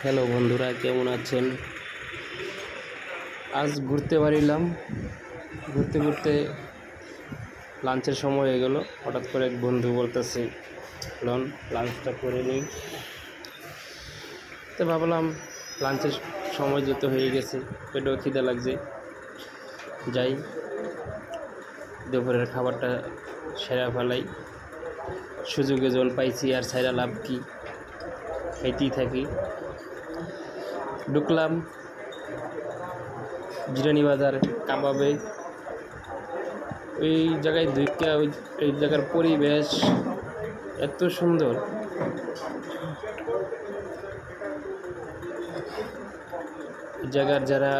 Hello বন্ধুরা, কেমন আছেন? আজ ঘুরতে বাড়িলাম। ঘুরতে ঘুরতে লাঞ্চের সময় হয়ে গেল। হঠাৎ করে এক বন্ধু বলতেছে লন লাঞ্চটা করে নিই। তো ভাবলাম লাঞ্চের সময় যেতে হয়ে গেছে, পেটেও খিদে লাগছে, যাই দুপুরের খাবারটা সেরা ফেলাই। সুযোগে যখন পাইছি আর সাইরা লাভ কি, খাইতেই থাকি। ঢুকলাম জিরানি বাজার কাবাবে। ওই জায়গায় ঢুকে ওই জায়গার পরিবেশ এত সুন্দর, জায়গার যারা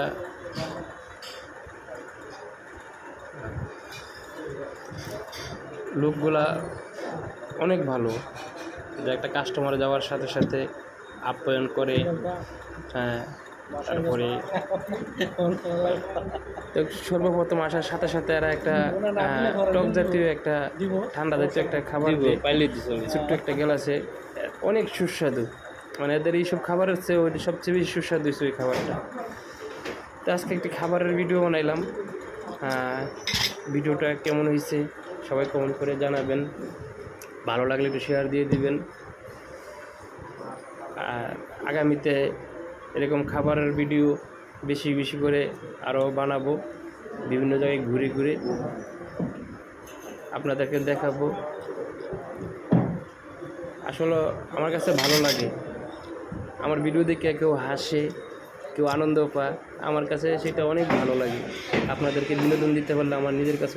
লোকগুলা অনেক ভালো, যে একটা কাস্টমার যাওয়ার সাথে সাথে আপ্যায়ন করে। হ্যাঁ, তারপরে তো সর্বপ্রথম আসার সাথে সাথে এরা একটা টক জাতীয় একটা ঠান্ডা জাতীয় একটা খাবার ছোট্ট একটা গ্লাসে, অনেক সুস্বাদু। মানে এদের এইসব খাবারের চেয়ে ওইটা সবচেয়ে বেশি সুস্বাদু হয়েছে ওই খাবারটা। তো আজকে একটি খাবারের ভিডিও বানাইলাম। ভিডিওটা কেমন হয়েছে সবাই কমেন্ট করে জানাবেন। ভালো লাগলে একটু শেয়ার দিয়ে দিবেন। আর আগামীতে এরকম খাবারের ভিডিও বেশি বেশি করে আরও বানাবো, বিভিন্ন জায়গায় ঘুরে ঘুরে আপনাদেরকে দেখাবো। আসলে আমার কাছে ভালো লাগে, আমার ভিডিও দেখে কেউ হাসে, কেউ আনন্দ পায়, আমার কাছে সেটা অনেক ভালো লাগে। আপনাদেরকে বিনোদন দিতে পারলে আমার নিজের কাছে